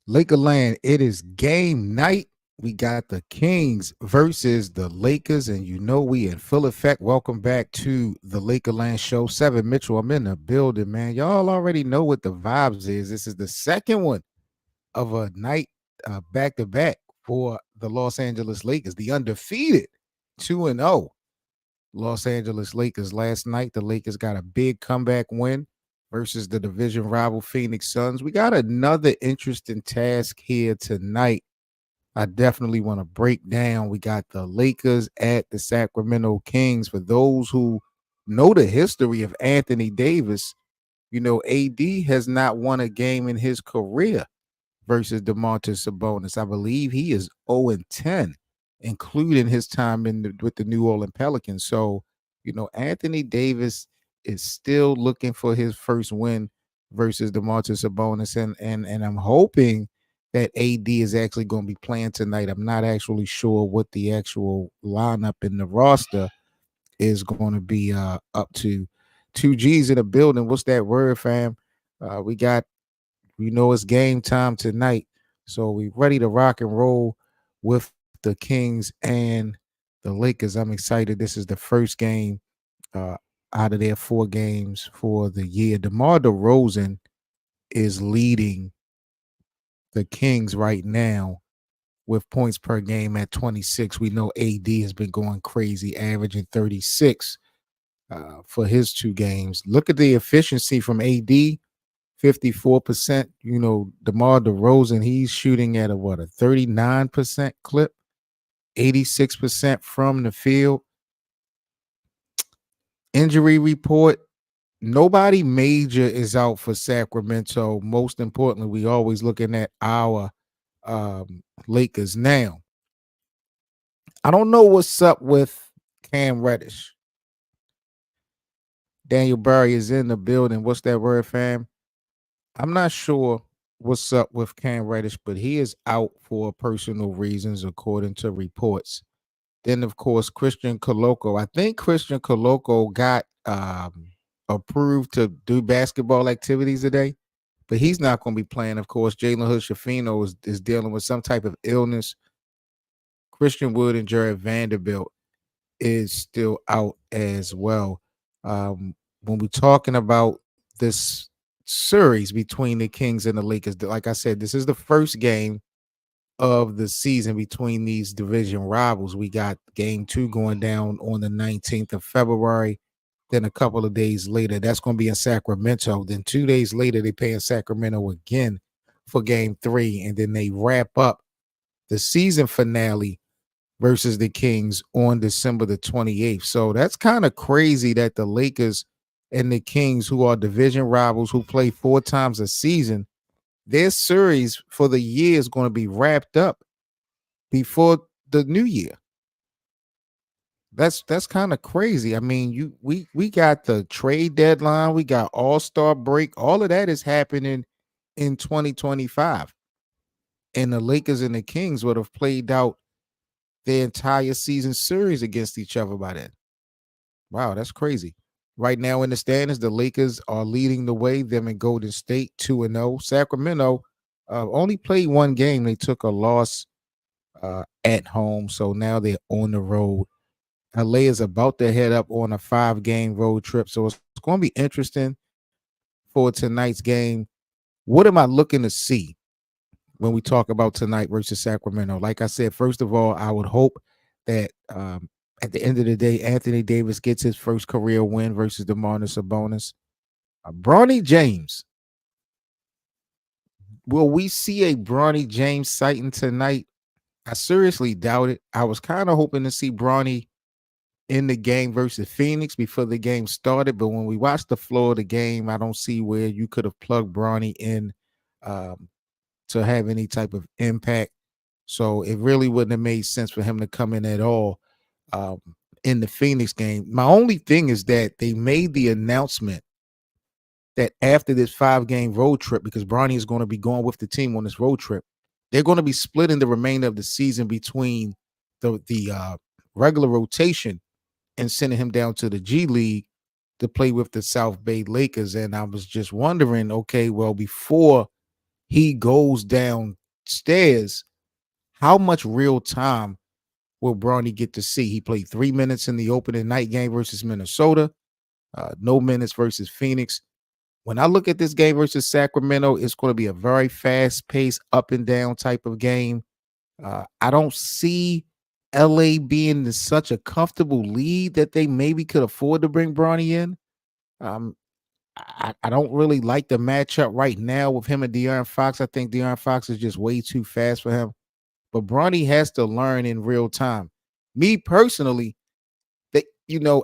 Lakerland, it is game night. We got the Kings versus the Lakers, and you know we in full effect. Welcome back to the Lakerland show. Seven Mitchell, I'm in the building, man. Y'all already know what the vibes is. This is the second one of a night back to back for the Los Angeles Lakers, the undefeated 2-0 Los Angeles Lakers. Last night, the Lakers got a big comeback win versus the division rival Phoenix Suns. We got another interesting task here tonight. I definitely want to break down. We got the Lakers at the Sacramento Kings. For those who know the history of Anthony Davis, you know, AD has not won a game in his career versus DeMontis Sabonis. I believe he is 0-10, including his time with the New Orleans Pelicans. So, you know, Anthony Davis is still looking for his first win versus DeMontis Sabonis, and I'm hoping that AD is actually going to be playing tonight. I'm not actually sure what the actual lineup in the roster is going to be up to. Two G's in the building. What's that word, fam? We got it's game time tonight. So we ready to rock and roll with the Kings and the Lakers. I'm excited. This is the first game uh, out of their 4 games for the year. DeMar DeRozan is leading the Kings right now with points per game at 26. We know AD has been going crazy, averaging 36 for his 2 games. Look at the efficiency from AD. 54%. You know, DeMar DeRozan, he's shooting at a 39% clip, 86% from the field. Injury report. Nobody major is out for Sacramento. Most importantly, we always looking at our Lakers now. I don't know what's up with Cam Reddish. Daniel Barry is in the building. What's that word, fam? I'm not sure what's up with Cam Reddish, but he is out for personal reasons, according to reports. Then, of course, Christian Coloco. I think Christian Coloco got approved to do basketball activities today, but he's not going to be playing. Of course, Jalen Hood-Schifino is dealing with some type of illness. Christian Wood and Jared Vanderbilt is still out as well. When we're talking about this series between the Kings and the Lakers, like I said, this is the first game of the season between these division rivals. We got game 2 going down on the 19th of February. Then a couple of days later, that's going to be in Sacramento. Then 2 days later, they play in Sacramento again for game 3. And then they wrap up the season finale versus the Kings on December the 28th. So that's kind of crazy that the Lakers and the Kings, who are division rivals, who play 4 times a season, their series for the year is going to be wrapped up before the new year. That's kind of crazy. I mean, we got the trade deadline, we got All-Star break, all of that is happening in 2025. And the Lakers and the Kings would have played out their entire season series against each other by then. Wow, that's crazy. Right now in the standings, the Lakers are leading the way. Them and Golden State 2-0. Sacramento only played 1 game. They took a loss at home, so now they're on the road. LA is about to head up on a 5-game road trip, so it's going to be interesting for tonight's game. What am I looking to see when we talk about tonight versus Sacramento? Like I said, first of all, I would hope that at the end of the day, Anthony Davis gets his first career win versus DeMontis Sabonis. Bronny James. Will we see a Bronny James sighting tonight? I seriously doubt it. I was kind of hoping to see Bronny in the game versus Phoenix before the game started, but when we watched the flow of the game, I don't see where you could have plugged Bronny in to have any type of impact. So it really wouldn't have made sense for him to come in at all in the Phoenix game. My only thing is that they made the announcement that after this 5-game road trip, because Bronny is going to be going with the team on this road trip, they're going to be splitting the remainder of the season between the regular rotation and sending him down to the G League to play with the South Bay Lakers. And I was just wondering, okay, well, before he goes downstairs, how much real time will Bronny get to see? He played 3 minutes in the opening night game versus Minnesota, no minutes versus Phoenix. When I look at this game versus Sacramento, it's going to be a very fast paced, up and down type of game. I don't see LA being in such a comfortable lead that they maybe could afford to bring Bronny in. Um, I don't really like the matchup right now with him and De'Aaron Fox. I think De'Aaron Fox is just way too fast for him. But Bronny has to learn in real time. Me personally,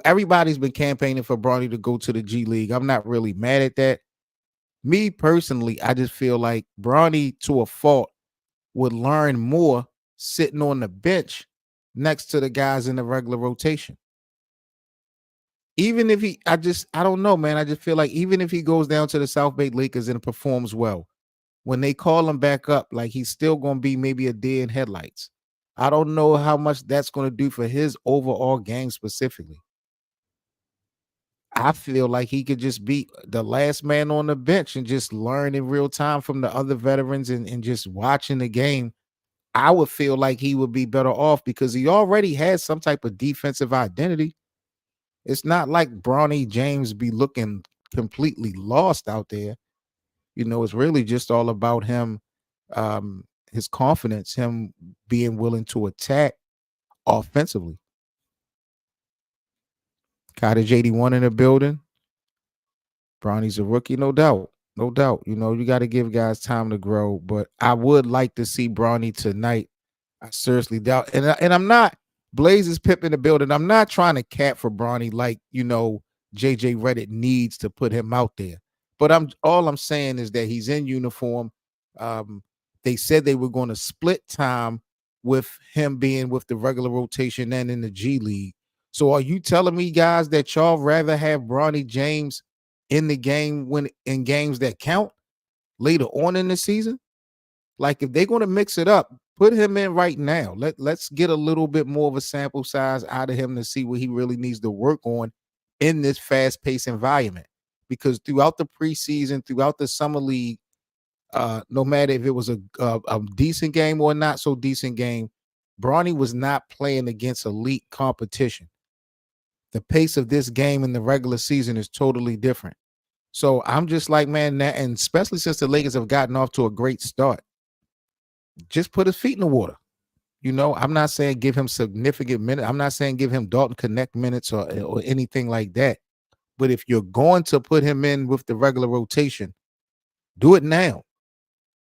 everybody's been campaigning for Bronny to go to the G League. I'm not really mad at that. Me personally, I just feel like Bronny, to a fault, would learn more sitting on the bench next to the guys in the regular rotation. Even if I don't know, man. I just feel like even if he goes down to the South Bay Lakers and performs well, when they call him back up, like he's still going to be maybe a deer in headlights. I don't know how much that's going to do for his overall game specifically. I feel like he could just be the last man on the bench and just learn in real time from the other veterans and just watching the game. I would feel like he would be better off because he already has some type of defensive identity. It's not like Bronny James be looking completely lost out there. It's really just all about him, his confidence, him being willing to attack offensively. Cottage 81 in the building. Bronny's a rookie, no doubt. No doubt. You got to give guys time to grow, but I would like to see Bronny tonight. I seriously doubt, and I'm not Blazers Pip in the building. I'm not trying to cap for Bronny like JJ Reddick needs to put him out there. But I'm saying is that he's in uniform. They said they were going to split time with him being with the regular rotation and in the G League. So are you telling me, guys, that y'all rather have Bronny James in the game when in games that count later on in the season? Like if they're going to mix it up, put him in right now. Let's get a little bit more of a sample size out of him to see what he really needs to work on in this fast-paced environment. Because throughout the preseason, throughout the summer league, no matter if it was a decent game or not so decent game, Bronny was not playing against elite competition. The pace of this game in the regular season is totally different. So I'm just like, man, and especially since the Lakers have gotten off to a great start, just put his feet in the water. I'm not saying give him significant minutes. I'm not saying give him Dalton Connect minutes or anything like that. But if you're going to put him in with the regular rotation, do it now.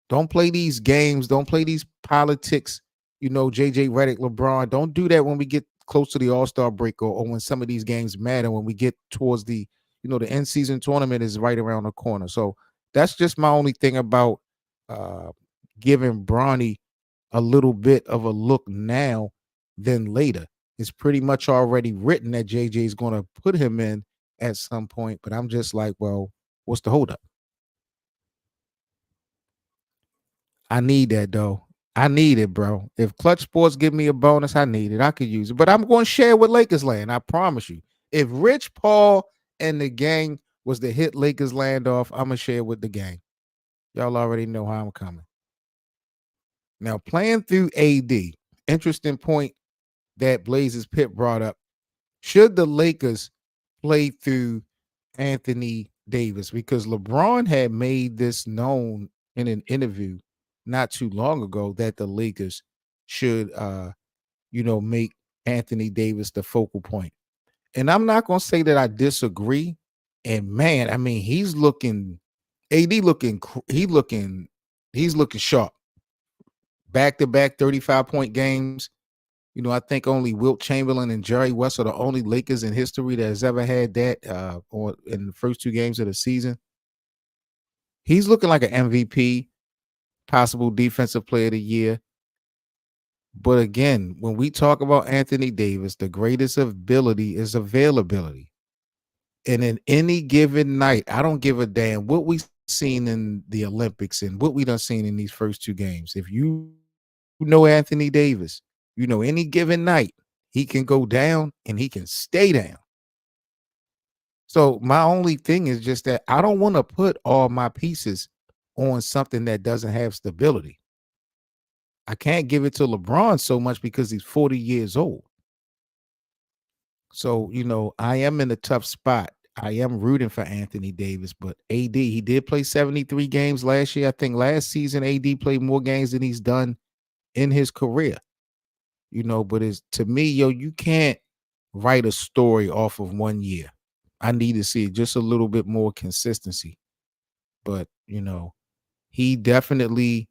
Don't play these games. Don't play these politics. JJ Redick, LeBron. Don't do that when we get close to the All-Star break or when some of these games matter, when we get towards the end season tournament is right around the corner. So that's just my only thing about giving Bronny a little bit of a look now than later. It's pretty much already written that JJ is going to put him in at some point, but I'm just like, well, what's the holdup? I need that though. I need it, bro. If Clutch Sports give me a bonus, I need it. I could use it, but I'm going to share with Lakers Land. I promise you. If Rich Paul and the gang was to hit Lakers Land off, I'm gonna share with the gang. Y'all already know how I'm coming. Now, playing through AD, interesting point that Blazers Pip brought up. Should the Lakers play through Anthony Davis? Because LeBron had made this known in an interview not too long ago that the Lakers should make Anthony Davis the focal point. And I'm not going to say that I disagree. And man, I mean, he's looking sharp. Back-to-back 35-point games. I think only Wilt Chamberlain and Jerry West are the only Lakers in history that has ever had that in the first two games of the season. He's looking like an MVP, possible defensive player of the year. But again, when we talk about Anthony Davis, the greatest ability is availability. And in any given night, I don't give a damn what we've seen in the Olympics and what we done seen in these first two games. If you know Anthony Davis, any given night, he can go down and he can stay down. So my only thing is just that I don't want to put all my pieces on something that doesn't have stability. I can't give it to LeBron so much because he's 40 years old. So, I am in a tough spot. I am rooting for Anthony Davis, but AD, he did play 73 games last year. I think last season AD played more games than he's done in his career. But it's to me, you can't write a story off of 1 year. I need to see just a little bit more consistency. But, he definitely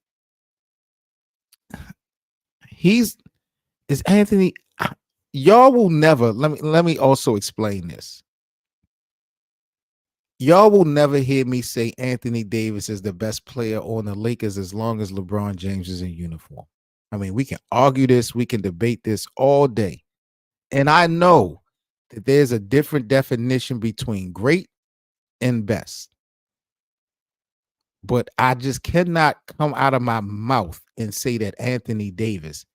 he's is Anthony. Y'all will never let me also explain this. Y'all will never hear me say Anthony Davis is the best player on the Lakers as long as LeBron James is in uniform. I mean, we can argue this, we can debate this all day. And I know that there's a different definition between great and best. But I just cannot come out of my mouth and say that Anthony Davis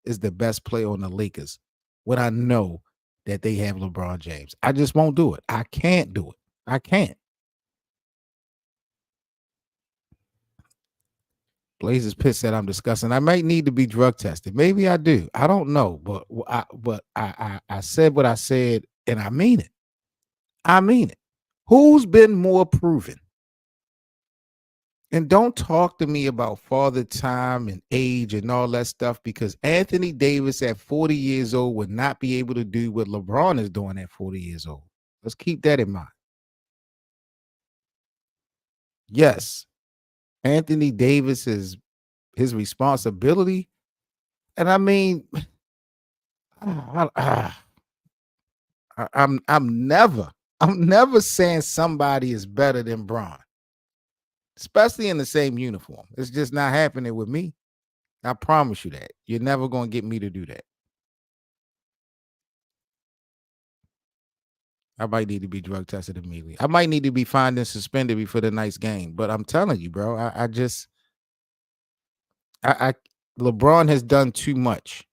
is the best player on the Lakers when I know that they have LeBron James. I just won't do it. I can't do it. I can't. Blazers Pitt said I'm discussing. I might need to be drug tested. Maybe I do. I don't know, but I said what I said, and I mean it. I mean it. Who's been more proven? And don't talk to me about father time and age and all that stuff because Anthony Davis at 40 years old would not be able to do what LeBron is doing at 40 years old. Let's keep that in mind. Yes, Anthony Davis is his responsibility. And I mean, I'm never saying somebody is better than Bron, especially in the same uniform. It's just not happening with me. I promise you that. You're never going to get me to do that. I might need to be drug tested immediately. I might need to be fined and suspended before the night's game. But I'm telling you, bro, I LeBron has done too much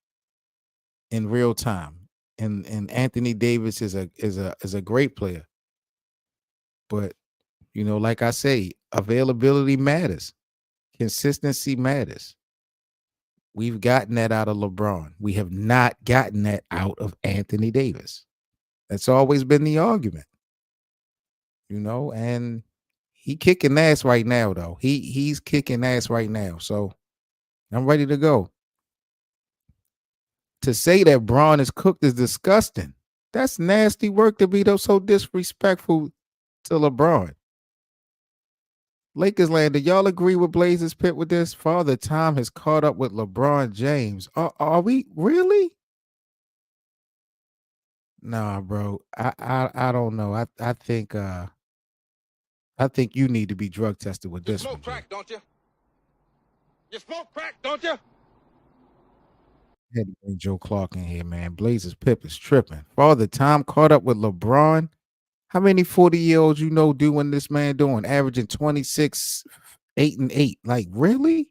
in real time. And Anthony Davis is a great player. But like I say, availability matters. Consistency matters. We've gotten that out of LeBron. We have not gotten that out of Anthony Davis. That's always been the argument. And he kicking ass right now, though. He's kicking ass right now. So I'm ready to go. To say that Braun is cooked is disgusting. That's nasty work to be so disrespectful to LeBron. Lakers land, do y'all agree with Blazers Pitt with this? Father Time has caught up with LeBron James. Are we really? Nah, bro. I don't know. I think you need to be drug tested with this one. You smoke crack, don't you? You smoke crack, don't you? Had to bring Joe Clark in here, man. Blazers Pip is tripping. Father Time caught up with LeBron. How many 40-year-olds doing this man doing? Averaging 26, 8 and 8. Like, really?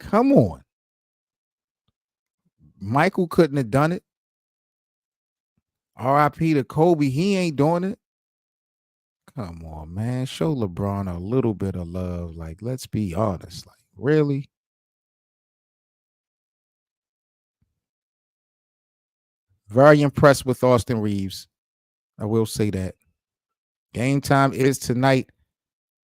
Come on. Michael couldn't have done it. R.I.P. to Kobe. He ain't doing it. Come on, man. Show LeBron a little bit of love. Like, let's be honest. Like, really? Very impressed with Austin Reeves. I will say that. Game time is tonight,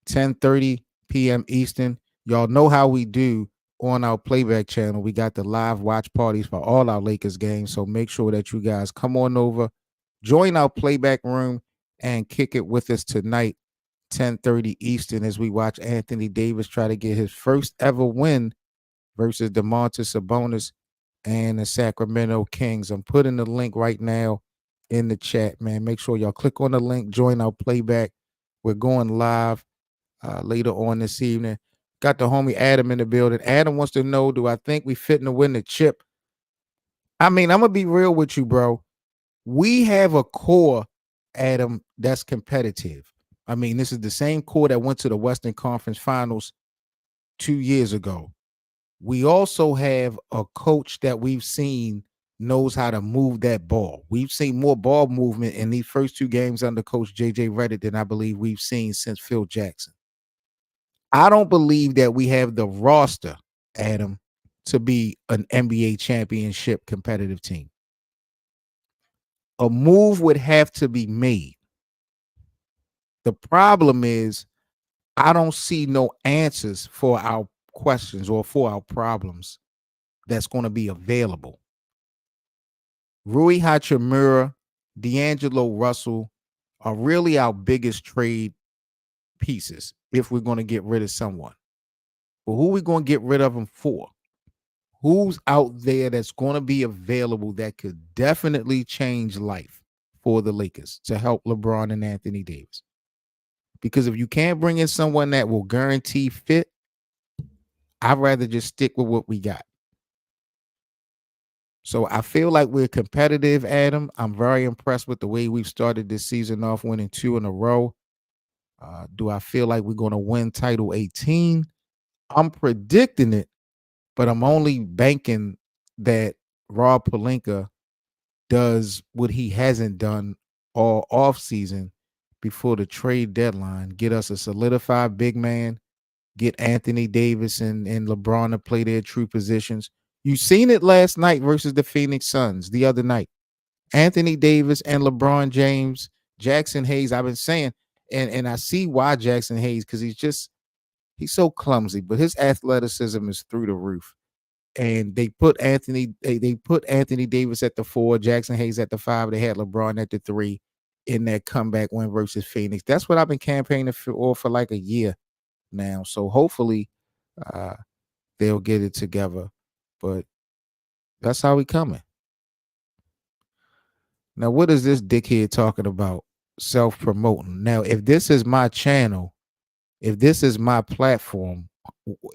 10:30 p.m. Eastern. Y'all know how we do on our playback channel. We got the live watch parties for all our Lakers games. So make sure that you guys come on over, join our playback room, and kick it with us tonight, 10:30 Eastern, as we watch Anthony Davis try to get his first ever win versus DeMontis Sabonis and the Sacramento Kings. I'm putting the link right now in the chat, man. Make sure y'all click on the link, join our playback. We're going live later on this evening. Got the homie Adam in the building. Adam wants to know, do I think we fitting to win the chip? I mean, I'm going to be real with you, bro. We have a core, Adam, that's competitive. I mean, this is the same core that went to the Western Conference Finals 2 years ago. We also have a coach that we've seen knows how to move that ball. We've seen more ball movement in these first two games under Coach J.J. Redick than I believe we've seen since Phil Jackson. I don't believe that we have the roster, Adam, to be an NBA championship competitive team. A move would have to be made. The problem is I don't see no answers for our questions or for our problems that's going to be available. Rui Hachimura, D'Angelo Russell are really our biggest trade pieces if we're going to get rid of someone. But who are we going to get rid of them for? Who's out there that's going to be available that could definitely change life for the Lakers to help LeBron and Anthony Davis? Because if you can't bring in someone that will guarantee fit, I'd rather just stick with what we got. So I feel like we're competitive, Adam. I'm very impressed with the way we've started this season off, winning 2 in a row. Do I feel like we're going to win title 18? I'm predicting it, but I'm only banking that Rob Pelinka does what he hasn't done all off season before the trade deadline, get us a solidified big man, get Anthony Davis and LeBron to play their true positions. You seen it last night versus the Phoenix Suns the other night. Anthony Davis and LeBron James, Jackson Hayes. I've been saying, and I see why Jackson Hayes, because he's so clumsy, but his athleticism is through the roof. And they put they put Anthony Davis at the 4, Jackson Hayes at the 5. They had LeBron at the 3 in that comeback win versus Phoenix. That's what I've been campaigning for like a year now. So hopefully uh, they'll get it together. But that's how we coming. Now, what is this dickhead talking about? Self-promoting. Now, if this is my channel, if this is my platform,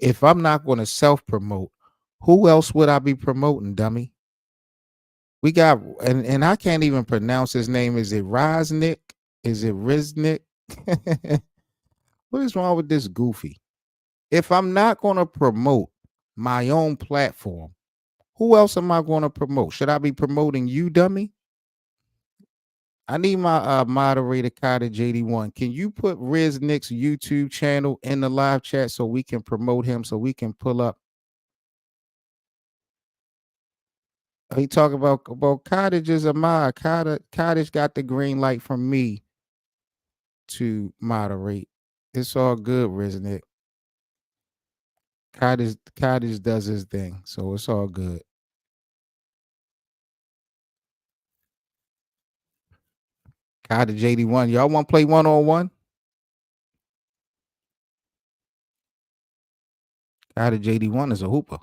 if I'm not going to self-promote, who else would I be promoting, dummy? We got, and I can't even pronounce his name. Is it Riznick? Is it Riznick? What is wrong with this goofy? If I'm not going to promote my own platform, who else am I going to promote? Should I be promoting you, dummy? I need my moderator, Cottage 81. Can you put Riznick's YouTube channel in the live chat so we can promote him, so we can pull up? He talk about cottages of my cottage got the green light from me to moderate. It's all good, Riznick. Cottage does his thing, so it's all good. Cottage 81. Y'all want to play one-on-one? Cottage 81 is a hooper.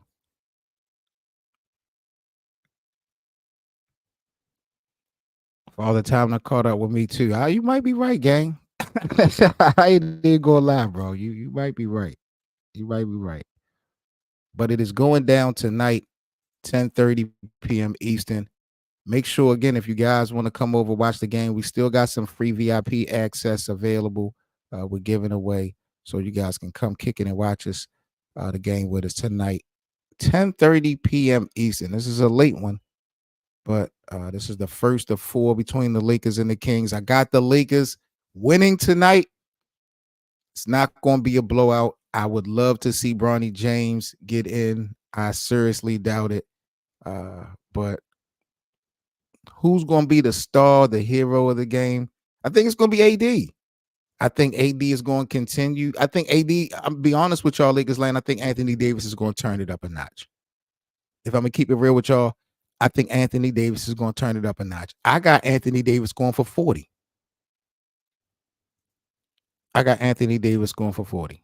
For all the time that caught up with me too. You might be right, gang. I didn't go live, bro. You might be right. You might be right. But it is going down tonight, 10:30 p.m. Eastern. Make sure, again, if you guys want to come over, watch the game, we still got some free VIP access available. We're giving away, so you guys can come kick it and watch us the game with us tonight, 10:30 p.m. Eastern. This is a late one, but this is the first of 4 between the Lakers and the Kings. I got the Lakers winning tonight. It's not going to be a blowout. I would love to see Bronny James get in. I seriously doubt it. But who's going to be the star, the hero of the game? I think it's going to be AD. I think AD is going to continue. I think AD, I'll be honest with y'all, Lakers land, I think Anthony Davis is going to turn it up a notch. If I'm going to keep it real with y'all, I think Anthony Davis is going to turn it up a notch. I got Anthony Davis going for 40. I got Anthony Davis going for 40.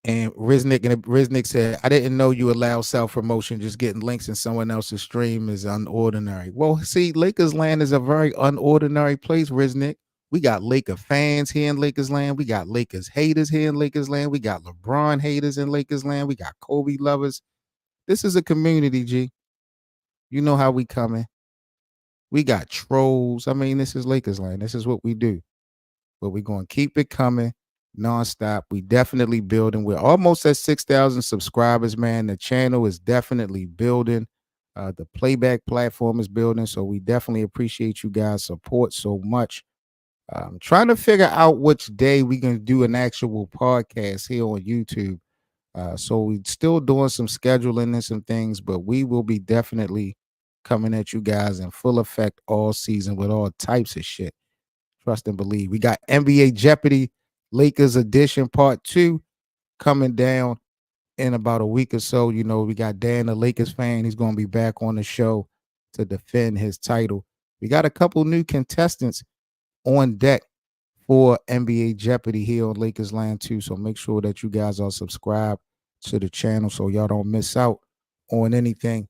And Riznick said, I didn't know you allow self-promotion. Just getting links in someone else's stream is unordinary. Well, see, Lakers land is a very unordinary place, Riznick. We got Laker fans here in Lakers land. We got Lakers haters here in Lakers land. We got LeBron haters in Lakers land. We got Kobe lovers. This is a community, G. You know how we coming. We got trolls. I mean, this is Lakers land. This is what we do. But we're going to keep it coming nonstop. We definitely building. We're almost at 6,000 subscribers, man. The channel is definitely building. The playback platform is building. So we definitely appreciate you guys' support so much. I'm trying to figure out which day we can do an actual podcast here on YouTube. So we're still doing some scheduling and some things, but we will be definitely coming at you guys in full effect all season with all types of shit. Trust and believe. We got NBA Jeopardy, Lakers Edition Part 2 coming down in about a week or so. You know, we got Dan, the Lakers fan. He's going to be back on the show to defend his title. We got a couple new contestants on deck for NBA Jeopardy here on Lakers Land too. So make sure that you guys are subscribed to the channel so y'all don't miss out on anything.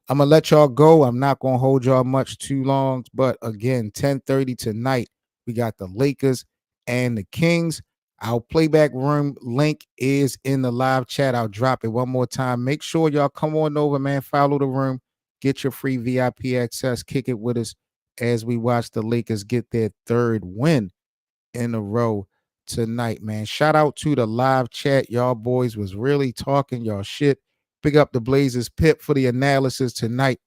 I'm gonna let y'all go. I'm not gonna hold y'all much too long, but again, 10:30 tonight, we got the Lakers and the Kings. Our playback room link is in the live chat. I'll drop it one more time. Make sure y'all come on over, man. Follow the room, get your free VIP access, kick it with us as we watch the Lakers get their third win in a row tonight, man. Shout out to the live chat. Y'all boys was really talking y'all shit. Pick up the Blazers Pip for the analysis tonight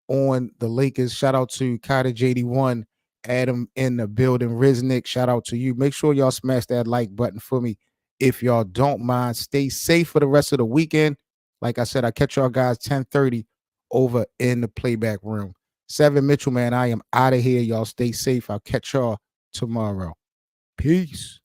on the Lakers. Shout out to Cottage 81, Adam in the building, Riznick. Shout out to you. Make sure y'all smash that like button for me if y'all don't mind. Stay safe for the rest of the weekend. Like I said, I catch y'all guys 10:30 over in the playback room. 7 Mitchell, man. I am out of here. Y'all stay safe. I'll catch y'all tomorrow. Peace.